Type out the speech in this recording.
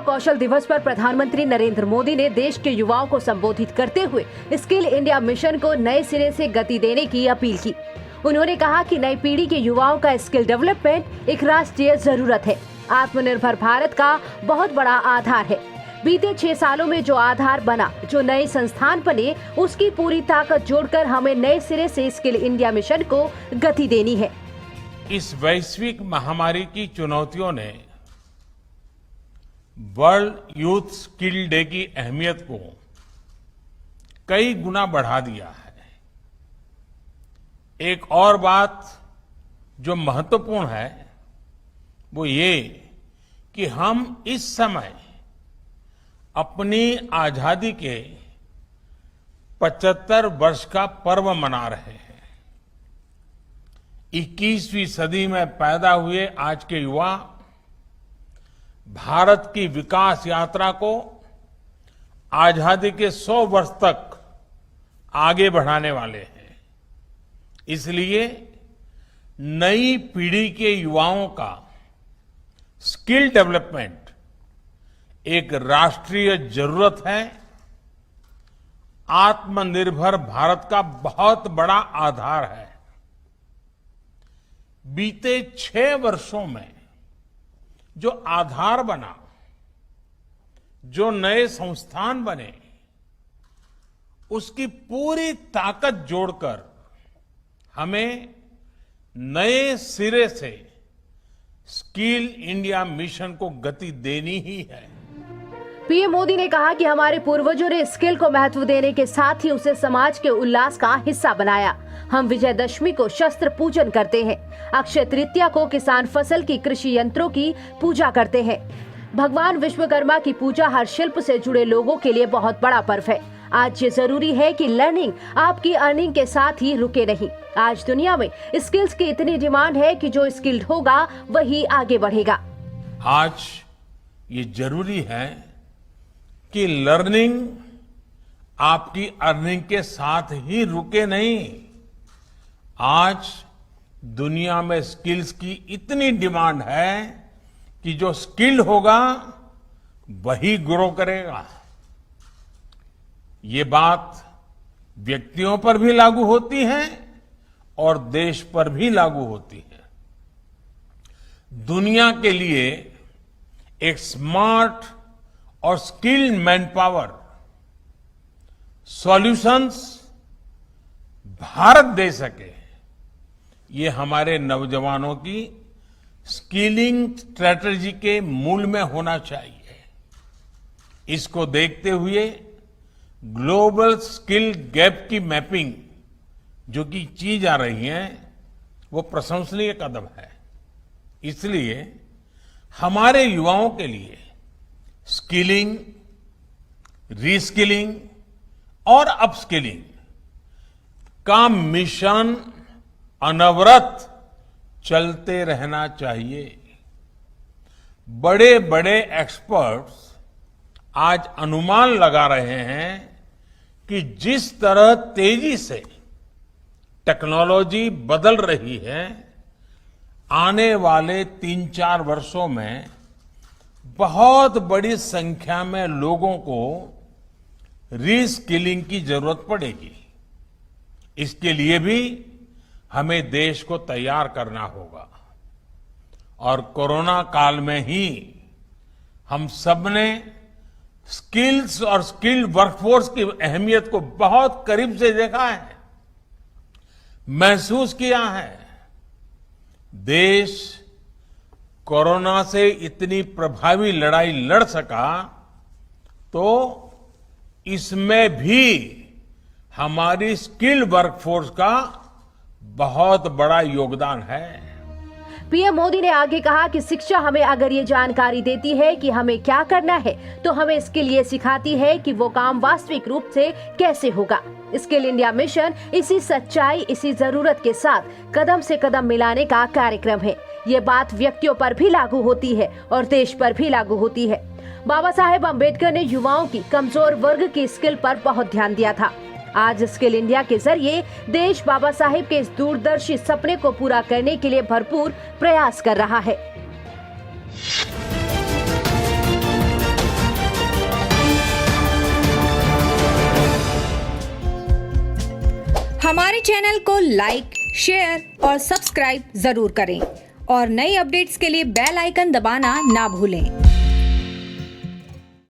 कौशल दिवस पर प्रधानमंत्री नरेंद्र मोदी ने देश के युवाओं को संबोधित करते हुए स्किल इंडिया मिशन को नए सिरे से गति देने की अपील की। उन्होंने कहा कि नई पीढ़ी के युवाओं का स्किल डेवलपमेंट एक राष्ट्रीय जरूरत है, आत्मनिर्भर भारत का बहुत बड़ा आधार है। बीते 6 सालों में जो आधार बना, जो नए संस्थान बने, उसकी पूरी ताकत जोड़कर हमें नए सिरे से स्किल इंडिया मिशन को गति देनी है। इस वैश्विक महामारी की चुनौतियों ने वर्ल्ड यूथ स्किल डे की अहमियत को कई गुना बढ़ा दिया है। एक और बात जो महत्वपूर्ण है वो ये कि हम इस समय अपनी आजादी के 75 वर्ष का पर्व मना रहे हैं। 21वीं सदी में पैदा हुए आज के युवा भारत की विकास यात्रा को आजादी के 100 वर्ष तक आगे बढ़ाने वाले हैं। इसलिए नई पीढ़ी के युवाओं का स्किल डेवलपमेंट एक राष्ट्रीय जरूरत है, आत्मनिर्भर भारत का बहुत बड़ा आधार है। बीते 6 वर्षों में जो आधार बना, जो नए संस्थान बने, उसकी पूरी ताकत जोड़कर हमें नए सिरे से स्किल इंडिया मिशन को गति देनी ही है। पीएम मोदी ने कहा कि हमारे पूर्वजों ने स्किल को महत्व देने के साथ ही उसे समाज के उल्लास का हिस्सा बनाया। हम विजयदशमी को शस्त्र पूजन करते हैं, अक्षय तृतीया को किसान फसल की कृषि यंत्रों की पूजा करते हैं। भगवान विश्वकर्मा की पूजा हर शिल्प से जुड़े लोगों के लिए बहुत बड़ा पर्व है। आज ये जरूरी है कि लर्निंग आपकी अर्निंग के साथ ही रुके नहीं। आज दुनिया में स्किल्स की इतनी डिमांड है कि जो स्किल्ड होगा वही आगे बढ़ेगा। आज ये जरूरी है कि लर्निंग आपकी अर्निंग के साथ ही रुके नहीं। आज दुनिया में स्किल्स की इतनी डिमांड है कि जो स्किल्ड होगा वही ग्रो करेगा। ये बात व्यक्तियों पर भी लागू होती है और देश पर भी लागू होती है। दुनिया के लिए एक स्मार्ट और skilled man power solutions Bharat दे सके, ये हमारे नौजवानों की स्किलिंग स्ट्रेटजी के मूल में होना चाहिए। इसको देखते हुए ग्लोबल स्किल गैप की मैपिंग जो कि की जा रही है वो प्रशंसनीय कदम है। इसलिए हमारे युवाओं के लिए स्किलिंग, रीस्किलिंग और अपस्किलिंग का मिशन अनवरत चलते रहना चाहिए। बड़े बड़े एक्सपर्ट्स आज अनुमान लगा रहे हैं कि जिस तरह तेजी से टेक्नोलॉजी बदल रही है, आने वाले 3-4 वर्षों में बहुत बड़ी संख्या में लोगों को रीस्किलिंग की जरूरत पड़ेगी। इसके लिए भी हमें देश को तैयार करना होगा। और कोरोना काल में ही हम सबने स्किल्स और स्किल्ड वर्कफोर्स की अहमियत को बहुत करीब से देखा है, महसूस किया है। देश कोरोना से इतनी प्रभावी लड़ाई लड़ सका तो इसमें भी हमारी स्किल्ड वर्कफोर्स का बहुत बड़ा योगदान है। पीएम मोदी ने आगे कहा कि शिक्षा हमें अगर ये जानकारी देती है कि हमें क्या करना है, तो हमें इसके लिए सिखाती है कि वो काम वास्तविक रूप से कैसे होगा। स्किल इंडिया मिशन इसी सच्चाई, इसी जरूरत के साथ कदम से कदम मिलाने का कार्यक्रम है। ये बात व्यक्तियों पर भी लागू होती है और देश पर भी लागू होती है। बाबा साहेब अम्बेडकर ने युवाओं की, कमजोर वर्ग की स्किल पर बहुत ध्यान दिया था। आज स्किल इंडिया के जरिए देश बाबा साहेब के इस दूरदर्शी सपने को पूरा करने के लिए भरपूर प्रयास कर रहा है। हमारे चैनल को लाइक, शेयर और सब्सक्राइब जरूर करें और नई अपडेट्स के लिए बेल आइकन दबाना ना भूलें।